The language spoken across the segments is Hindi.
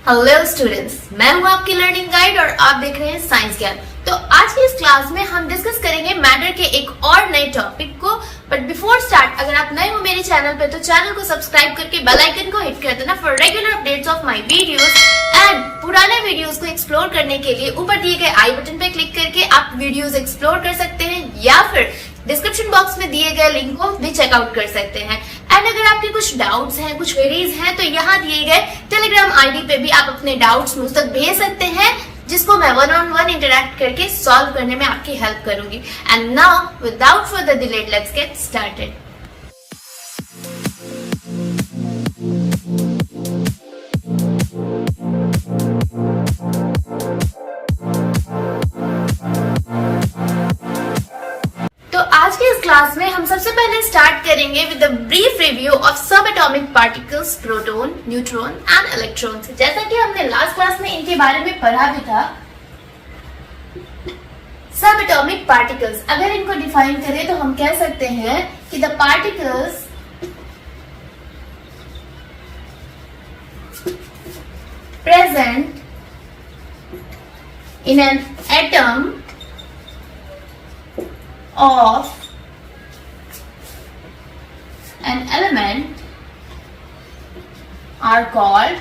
हेलो स्टूडेंट्स, मैं हूं आपकी लर्निंग गाइड और आप देख रहे हैं साइंस ज्ञान। तो आज की इस क्लास में हम डिस्कस करेंगे मैटर के एक और नए टॉपिक को। बट बिफोर स्टार्ट, अगर आप नए हो मेरे चैनल पे तो चैनल को सब्सक्राइब करके बेल आइकन को हिट कर देना for regular updates of my videos. And पुराने वीडियोस को एक्सप्लोर करने के लिए ऊपर दिए गए आई बटन पे क्लिक करके आप वीडियोस एक्सप्लोर कर सकते हैं या फिर डिस्क्रिप्शन बॉक्स में दिए गए लिंक को भी चेकआउट कर सकते हैं। एंड अगर आपके कुछ डाउट्स हैं, कुछ क्वेरीज हैं, तो यहाँ दिए गए टेलीग्राम आईडी पे भी आप अपने डाउट्स मुझ तक भेज सकते हैं, जिसको मैं 1-on-1 इंटरेक्ट करके सॉल्व करने में आपकी हेल्प करूंगी। And now without further delay let's get started. Class में हम सबसे पहले स्टार्ट करेंगे with the brief review of सब atomic particles, proton, neutron and electron. जैसा कि हमने लास्ट क्लास में इनके बारे में पढ़ा भी था। सब एटॉमिक पार्टिकल्स, अगर इनको डिफाइन करें तो हम कह सकते हैं कि the particles present in an atom of an element are called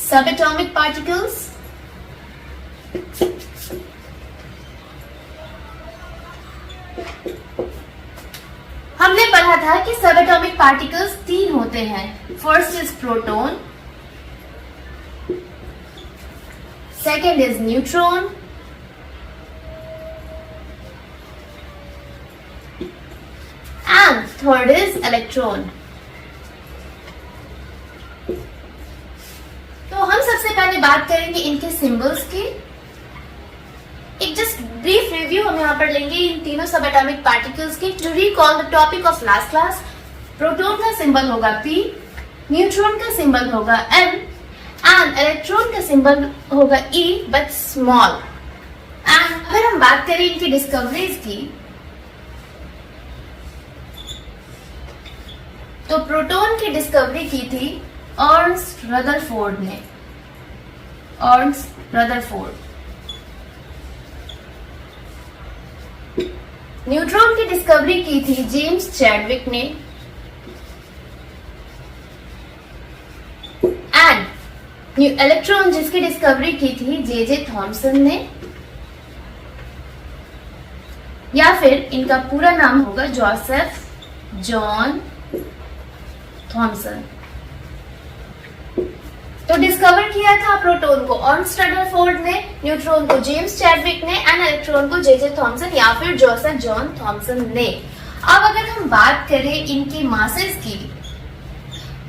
subatomic particles, हमने पढ़ा था कि सबएटॉमिक पार्टिकल्स 3 होते हैं। First is proton, second is neutron and third is electron। तो हम सबसे पहले बात करेंगे इनके सिंबल्स की। एक जस्ट ब्रीफ रिव्यू हम यहाँ पर लेंगे इन तीनों सब एटॉमिक पार्टिकल्स की। To recall the topic of last class, proton का सिंबल होगा P, न्यूट्रॉन का सिंबल होगा N एंड इलेक्ट्रॉन का सिंबल होगा E बट स्मॉल। एंड अगर हम बात करें इनकी डिस्कवरीज की, तो प्रोटॉन की डिस्कवरी की थी अर्नस्ट रदरफोर्ड ने। Ernst Rutherford. न्यूट्रॉन की डिस्कवरी की थी जेम्स चैडविक ने। एंड इलेक्ट्रॉन जिसकी डिस्कवरी की थी जे थॉमसन ने, या फिर इनका पूरा नाम होगा जोसेफ जॉन थॉमसन। तो डिस्कवर किया था प्रोटॉन को अर्नस्ट रदरफोर्ड ने, न्यूट्रॉन को जेम्स चैडविक ने एंड इलेक्ट्रॉन को जे थॉमसन या फिर जोसेफ जॉन थॉमसन ने। अब अगर हम बात करें इनकी मासेस की,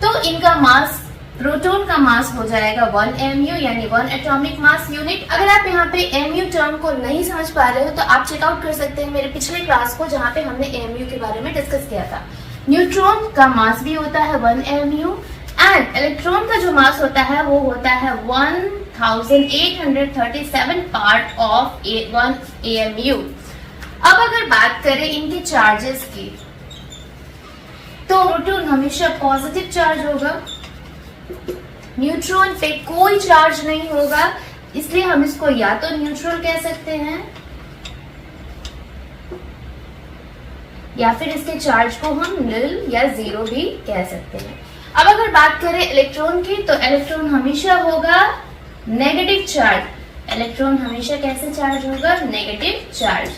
तो इनका मास, प्रोटॉन का मास हो जाएगा 1 mu यानी 1 एटॉमिक मास यूनिट। अगर आप यहाँ पे mu टर्म को नहीं समझ पा रहे हो तो आप चेकआउट कर सकते हैं मेरे पिछले क्लास को, जहाँ पे हमने mu के बारे में डिस्कस किया था। न्यूट्रॉन का मास भी होता है 1 mu एंड इलेक्ट्रॉन का जो मास होता है वो होता है 1837 पार्ट ऑफ 1 AMU। अब अगर बात करें इनके चार्जेस की, तो प्रोटॉन हमेशा पॉजिटिव चार्ज होगा, न्यूट्रॉन पे कोई चार्ज नहीं होगा, इसलिए हम इसको या तो न्यूट्रल कह सकते हैं या फिर इसके चार्ज को हम निल या 0 भी कह सकते हैं। अब अगर बात करें इलेक्ट्रॉन की, तो इलेक्ट्रॉन हमेशा होगा नेगेटिव चार्ज। इलेक्ट्रॉन हमेशा कैसे चार्ज होगा? Negative charge.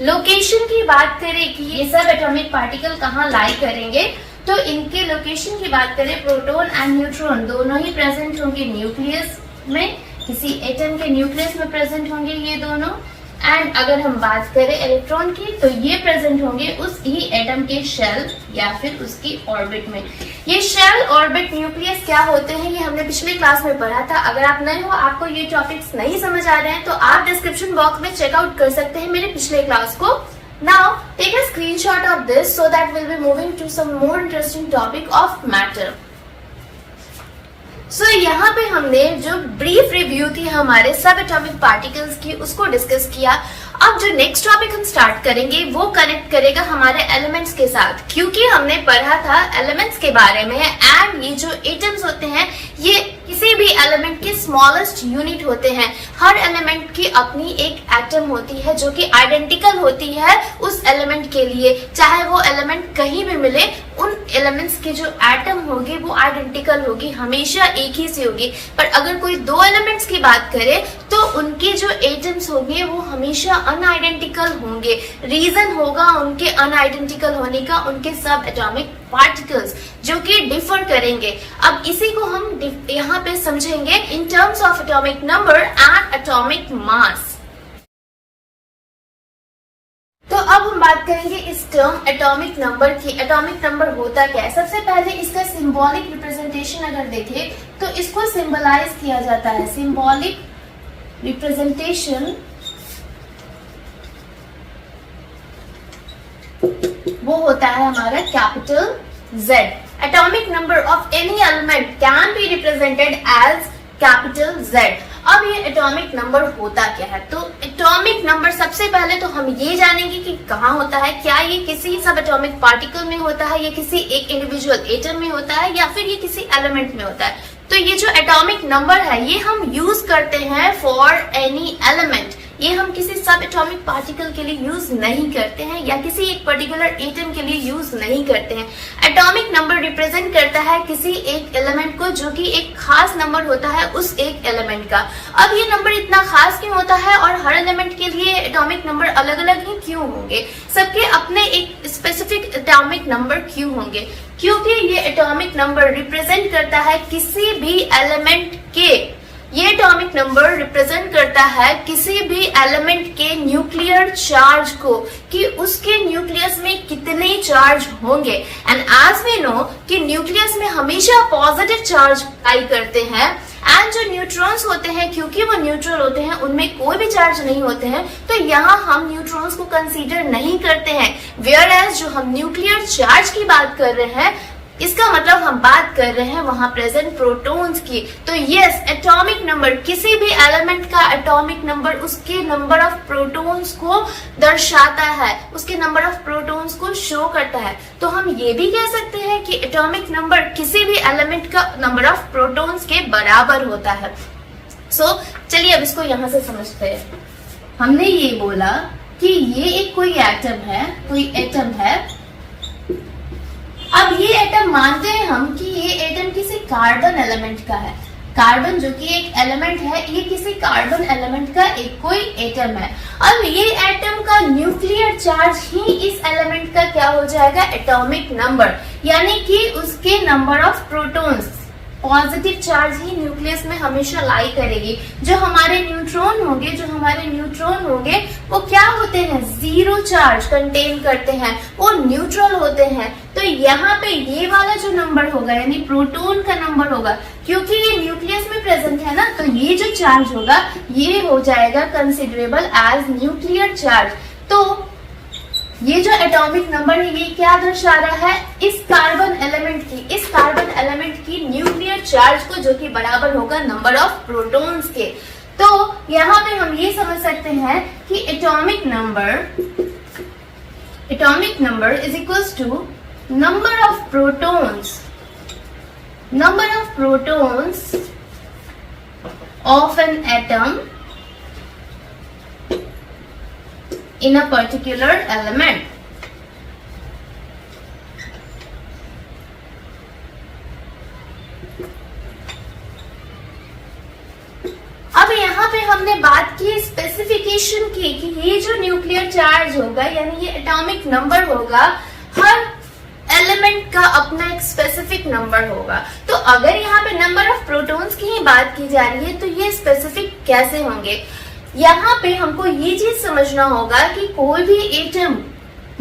लोकेशन की बात करें कि ये सब एटॉमिक पार्टिकल कहाँ लाई करेंगे, तो इनके लोकेशन की बात करें, प्रोटॉन एंड न्यूट्रॉन दोनों ही प्रेजेंट होंगे न्यूक्लियस में, किसी एटम के न्यूक्लियस में प्रेजेंट होंगे ये दोनों। एंड अगर हम बात करें इलेक्ट्रॉन की, तो ये प्रेजेंट होंगे उस ही एटम के शेल या फिर उसकी ऑर्बिट में। ये शेल, ऑर्बिट, न्यूक्लियस क्या होते हैं ये हमने पिछले क्लास में पढ़ा था। अगर आप नए हो, आपको ये टॉपिक्स नहीं समझ आ रहे हैं, तो आप डिस्क्रिप्शन बॉक्स में चेकआउट कर सकते हैं मेरे पिछले क्लास को। Now take a screenshot of this so that will be moving to some more interesting topic of matter. सो यहाँ पे हमने जो ब्रीफ रिव्यू थी हमारे सब एटॉमिक पार्टिकल्स की उसको डिस्कस किया। अब जो नेक्स्ट टॉपिक हम स्टार्ट करेंगे वो कनेक्ट करेगा हमारे एलिमेंट्स के साथ, क्योंकि हमने पढ़ा था एलिमेंट्स के बारे में एंड ये जो एटम्स होते हैं ये किसी भी एलिमेंट के स्मॉलेस्ट यूनिट होते हैं। हर एलिमेंट की अपनी एक एटम होती है जो कि आइडेंटिकल होती है उस एलिमेंट के लिए, चाहे वो एलिमेंट कहीं भी मिले उन एलिमेंट्स की जो एटम होगी वो आइडेंटिकल होगी, हमेशा एक ही सी होगी। पर अगर कोई दो एलिमेंट्स की बात करे तो उनके जो एटम्स होंगे वो हमेशा अनआइडेंटिकल होंगे। रीजन होगा उनके अनआइडेंटिकल होने का उनके सब एटॉमिक पार्टिकल्स जो कि डिफर करेंगे। अब इसी को हम यहाँ पे समझेंगे in terms of atomic number and atomic mass. तो अब हम बात करेंगे इस टर्म एटॉमिक नंबर की। एटॉमिक नंबर होता क्या है? सबसे पहले इसका सिंबॉलिक रिप्रेजेंटेशन अगर देखें तो इसको सिंबलाइज किया जाता है। सिंबॉलिक रिप्रेजेंटेशन वो होता है हमारा capital Z। Atomic number of any element can be represented as capital Z। अब ये एटॉमिक नंबर होता क्या है? तो एटॉमिक नंबर सबसे पहले तो हम ये जानेंगे कि कहाँ होता है। क्या ये किसी सब एटॉमिक पार्टिकल में होता है, या किसी एक इंडिविजुअल एटम में होता है, या फिर ये किसी एलिमेंट में होता है। तो ये जो एटॉमिक नंबर है ये हम यूज करते हैं फॉर एनी एलिमेंट। ये हम किसी सब एटॉमिक पार्टिकल के लिए यूज नहीं करते हैं या किसी एक पर्टिकुलर एटम के लिए यूज नहीं करते हैं। एटॉमिक नंबर रिप्रेजेंट करता है किसी एक एलिमेंट को जो कि एक खास नंबर होता है उस एक एलिमेंट का। अब ये नंबर इतना खास क्यों होता है और हर एलिमेंट के लिए एटॉमिक नंबर अलग अलग ही क्यों होंगे? सबके अपने एक स्पेसिफिक एटॉमिक नंबर क्यों होंगे? क्योंकि ये एटॉमिक नंबर रिप्रेजेंट करता है किसी भी एलिमेंट के, ये एटॉमिक नंबर रिप्रेजेंट करता है किसी भी एलिमेंट के न्यूक्लियर चार्ज को, कि उसके न्यूक्लियस में कितने चार्ज होंगे। एंड एज वी नो कि न्यूक्लियस में हमेशा पॉजिटिव चार्ज पाई करते हैं एंड जो न्यूट्रॉन्स होते हैं क्योंकि वो न्यूट्रल होते हैं उनमें कोई भी चार्ज नहीं होते हैं, तो यहाँ हम न्यूट्रॉन्स को कंसीडर नहीं करते हैं। वेयर एज जो हम न्यूक्लियर चार्ज की बात कर रहे हैं इसका मतलब हम बात कर रहे हैं वहां प्रेजेंट प्रोटॉन्स की। तो यस, एटॉमिक नंबर किसी भी एलिमेंट का एटॉमिक नंबर उसके नंबर ऑफ प्रोटॉन्स को दर्शाता है, उसके नंबर ऑफ प्रोटॉन्स को शो करता है। तो हम ये भी कह सकते हैं कि एटॉमिक नंबर किसी भी एलिमेंट का नंबर ऑफ प्रोटॉन्स के बराबर होता है। चलिए अब इसको यहाँ से समझते हैं। हमने ये बोला कि ये एक कोई एटम है। अब ये एटम मानते हैं हम कि ये एटम किसी कार्बन एलिमेंट का है। कार्बन जो कि एक एलिमेंट है, ये किसी कार्बन एलिमेंट का एक कोई एटम है। अब ये एटम का न्यूक्लियर चार्ज ही इस एलिमेंट का क्या हो जाएगा? एटॉमिक नंबर, यानी कि उसके number of protons. Positive charge he nucleus में हमेशा लाई करेगी। जो हमारे न्यूट्रॉन होंगे वो क्या होते हैं? जीरो चार्ज कंटेन करते हैं, वो न्यूट्रल होते हैं। तो यहाँ पे ये वाला जो नंबर होगा यानी प्रोटॉन का नंबर होगा, क्योंकि ये न्यूक्लियस में प्रेजेंट है ना, तो ये जो चार्ज होगा ये हो जाएगा कंसिडरेबल एज न्यूक्लियर चार्ज। तो ये जो एटॉमिक नंबर है ये क्या दर्शा रहा है? इस कार्बन एलिमेंट की न्यूक्लियर चार्ज को, जो कि बराबर होगा नंबर ऑफ प्रोटॉन्स के। तो यहाँ पे हम ये समझ सकते हैं कि atomic number is equals to number of protons of an atom in a particular element। अब यहाँ पे हमने बात की स्पेसिफिकेशन की कि ये जो न्यूक्लियर चार्ज होगा यानी ये एटॉमिक नंबर होगा, हर एलिमेंट का अपना एक स्पेसिफिक नंबर होगा। तो अगर यहाँ पे नंबर ऑफ प्रोटॉन्स की ही बात की जा रही है तो ये स्पेसिफिक कैसे होंगे? यहाँ पे हमको ये चीज समझना होगा कि कोई भी एटम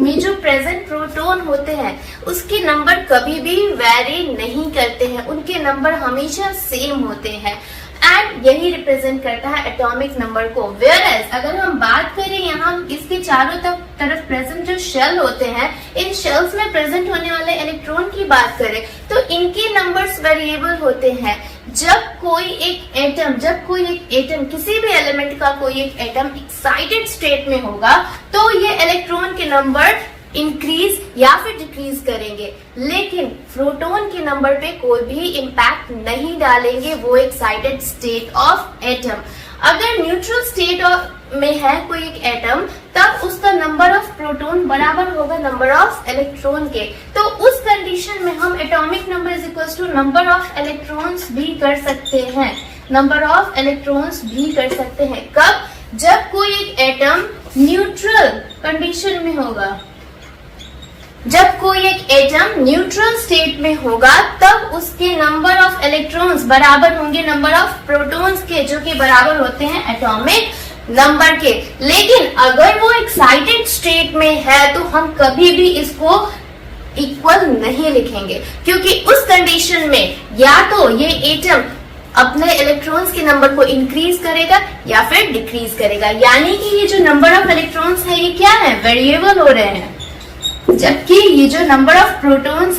में जो प्रेजेंट प्रोटॉन होते हैं उसके नंबर कभी भी वेरी नहीं करते हैं, उनके नंबर हमेशा सेम होते हैं। एंड यही रिप्रेजेंट करता है एटॉमिक नंबर को। वेयरएज अगर हम बात करें यहाँ इसके चारों तरफ प्रेजेंट जो शेल होते हैं, इन शेल्स में प्रेजेंट होने वाले इलेक्ट्रॉन की बात करें तो इनके नंबर्स वेरिएबल होते हैं। जब कोई एक एटम किसी भी एलिमेंट का कोई एक एटम एक्साइटेड स्टेट में होगा तो ये इलेक्ट्रॉन के नंबर इंक्रीज या फिर डिक्रीज करेंगे, लेकिन प्रोटॉन के नंबर पे कोई भी इम्पैक्ट नहीं डालेंगे वो एक्साइटेड स्टेट ऑफ एटम। अगर न्यूट्रल स्टेट में है कोई एक एटम तब उसका नंबर ऑफ प्रोटॉन बराबर होगा नंबर ऑफ इलेक्ट्रॉन के। तो उस कंडीशन में हम atomic number is equal to number of electrons भी कर सकते हैं, नंबर ऑफ इलेक्ट्रॉन्स भी कर सकते हैं। कब? जब कोई एक एटम न्यूट्रल कंडीशन में होगा, जब कोई एक एटम न्यूट्रल स्टेट में होगा तब उसके नंबर ऑफ इलेक्ट्रॉन्स बराबर होंगे नंबर ऑफ प्रोटॉन्स के, जो कि बराबर होते हैं एटॉमिक नंबर के। लेकिन अगर वो एक्साइटेड स्टेट में है तो हम कभी भी इसको इक्वल नहीं लिखेंगे, क्योंकि उस कंडीशन में या तो ये एटम अपने इलेक्ट्रॉन्स के नंबर को इंक्रीज करेगा या फिर डिक्रीज करेगा, यानी कि ये जो नंबर ऑफ इलेक्ट्रॉन्स है ये क्या है? वेरिएबल हो रहे हैं। जबकि ये जो नंबर ऑफ प्रोटॉन्स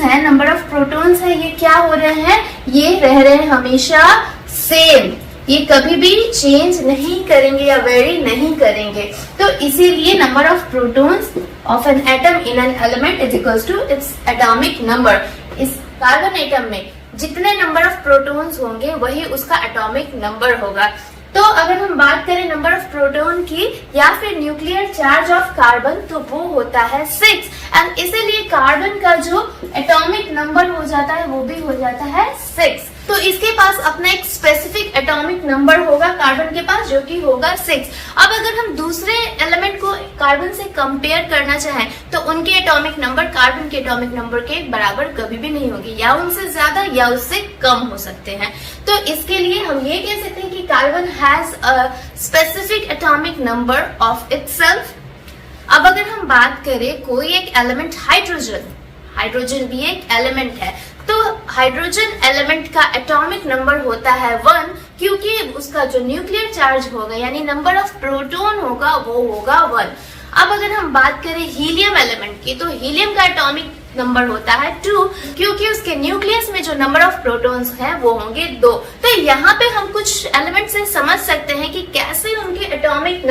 है ये क्या हो रहे हैं? ये रह रहे हैं हमेशा सेम, ये कभी भी चेंज नहीं करेंगे या वेरी नहीं करेंगे। तो इसीलिए number of protons of an atom in an element is equals to its atomic number. इस कार्बन एटम में जितने नंबर ऑफ प्रोटॉन्स होंगे वही उसका एटॉमिक नंबर होगा। तो अगर हम बात करें नंबर ऑफ प्रोटॉन की या फिर न्यूक्लियर चार्ज ऑफ कार्बन तो वो होता है 6 एंड इसीलिए कार्बन का जो एटॉमिक नंबर हो जाता है वो भी हो जाता है 6। तो इसके पास अपना एक स्पेसिफिक एटॉमिक नंबर होगा कार्बन के पास, जो कि होगा 6। अब अगर हम दूसरे एलिमेंट को कार्बन से कंपेयर करना चाहें तो उनके एटॉमिक नंबर कार्बन के एटॉमिक नंबर के बराबर कभी भी नहीं होगी, या उनसे ज्यादा या उससे कम हो सकते हैं। तो इसके लिए हम ये कह सकते हैं कि carbon has a specific atomic number of itself. अब अगर हम बात करें कोई एक एलिमेंट हाइड्रोजन भी एक एलिमेंट है, तो हाइड्रोजन एलिमेंट का एटॉमिक नंबर होता है 1, क्योंकि उसका जो न्यूक्लियर चार्ज होगा यानी नंबर ऑफ प्रोटॉन होगा वो होगा 1। अब अगर हम बात करें हीलियम एलिमेंट की तो हीलियम का एटॉमिक नंबर होता है 2, क्योंकि उसके न्यूक्लियस में जो नंबर ऑफ प्रोटॉन्स हैं वो होंगे 2। तो यहाँ पे हम कुछ एलिमेंट से समझ सकते हैं कि कैसे उनके एटॉमिक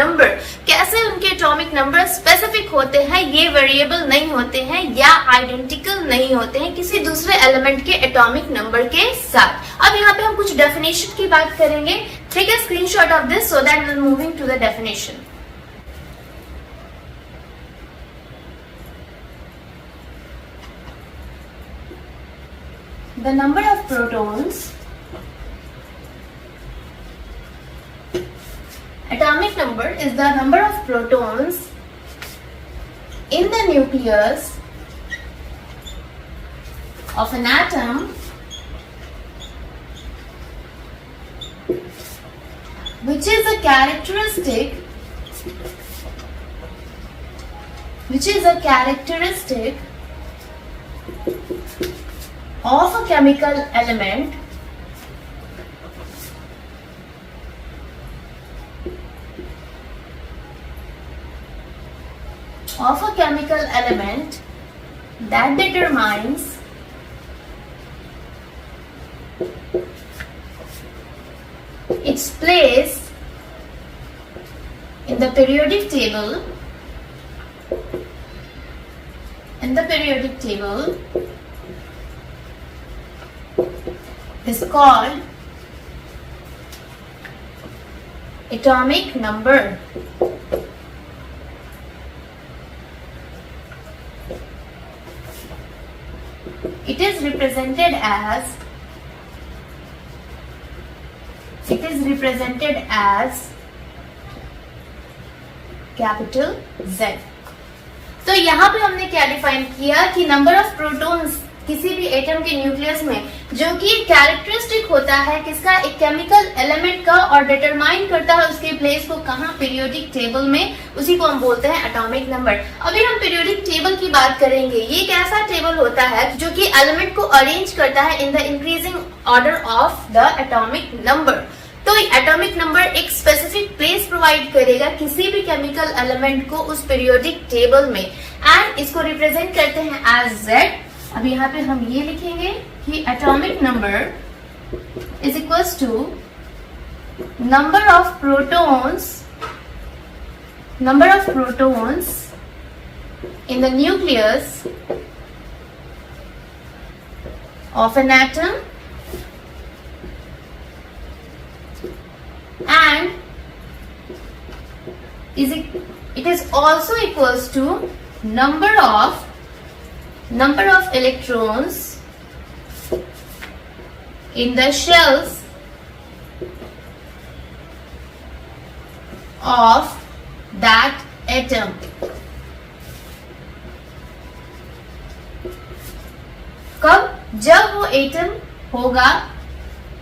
नंबर स्पेसिफिक होते हैं, ये वेरिएबल नहीं होते हैं या आइडेंटिकल नहीं होते हैं किसी दूसरे एलिमेंट के एटॉमिक नंबर के साथ। अब यहाँ पे हम कुछ डेफिनेशन की बात करेंगे। Take a screenshot of this so that we are moving to the definition. The number of protons, atomic number is the number of protons in the nucleus of an atom which is a characteristic of a chemical element that determines its place in the periodic table is called atomic number. It is represented as capital Z। तो यहाँ पे हमने क्या डिफाइन किया कि नंबर ऑफ प्रोटॉन्स किसी भी एटम के न्यूक्लियस में जो कि कैरेक्टरिस्टिक होता है किसका, एक केमिकल एलिमेंट का, और डिटरमाइन करता है उसके प्लेस को कहाँ, पीरियोडिक टेबल में, उसी को हम बोलते हैं एटॉमिक नंबर। अभी हम पीरियोडिक टेबल की बात करेंगे। ये एक ऐसा टेबल होता है जो कि एलिमेंट को अरेंज करता है in the increasing order of the atomic number. तो एटॉमिक नंबर एक स्पेसिफिक प्लेस प्रोवाइड करेगा किसी भी केमिकल एलिमेंट को उस पीरियोडिक टेबल में, एंड इसको रिप्रेजेंट करते हैं एज Z। अब यहाँ पे हम ये लिखेंगे कि atomic number is equals to number of protons in the nucleus of an atom, and it is also equals to number of electrons in the shells of that atom। कब? जब वो एटम होगा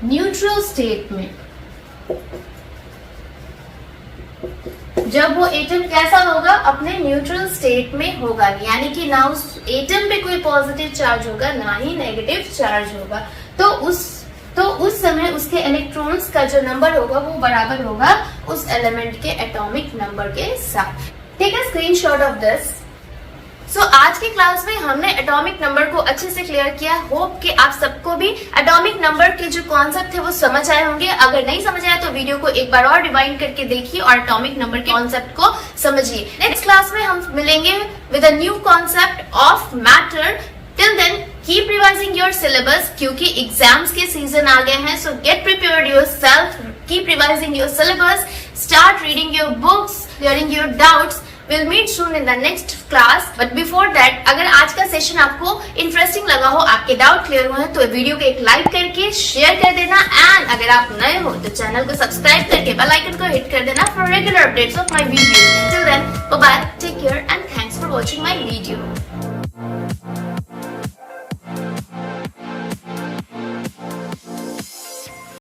न्यूट्रल स्टेट में। जब वो एटम कैसा होगा? अपने न्यूट्रल स्टेट में होगा, यानी कि ना उस एटम पे कोई पॉजिटिव चार्ज होगा ना ही नेगेटिव चार्ज होगा। तो उस समय उसके इलेक्ट्रॉन्स का जो नंबर होगा वो बराबर होगा उस एलिमेंट के एटॉमिक नंबर के साथ। Take a screenshot of this. आज की क्लास में हमने एटॉमिक नंबर को अच्छे से क्लियर किया। होप कि आप सबको भी एटॉमिक नंबर के जो कॉन्सेप्ट थे वो समझ आए होंगे। अगर नहीं समझ आया तो वीडियो को एक बार और रिवाइंड करके देखिए और एटॉमिक नंबर के कॉन्सेप्ट को समझिए। नेक्स्ट क्लास में हम मिलेंगे with a new concept of matter. Till then keep revising your syllabus, क्योंकि एग्जाम्स के सीजन आ गए हैं। So get prepared yourself, keep revising your syllabus, start reading your books, clearing your doubts. We'll meet soon in the next class. But before that, अगर आज का सेशन आपको इंटरेस्टिंग लगा हो, आपके डाउट क्लियर हुए हैं, तो वीडियो को एक लाइक करके शेयर कर देना। एंड अगर आप नए हो तो चैनल को सब्सक्राइब करके बेल आइकन को हिट कर देना for regular updates of my video. Till then, bye bye, take care and thanks for watching my video.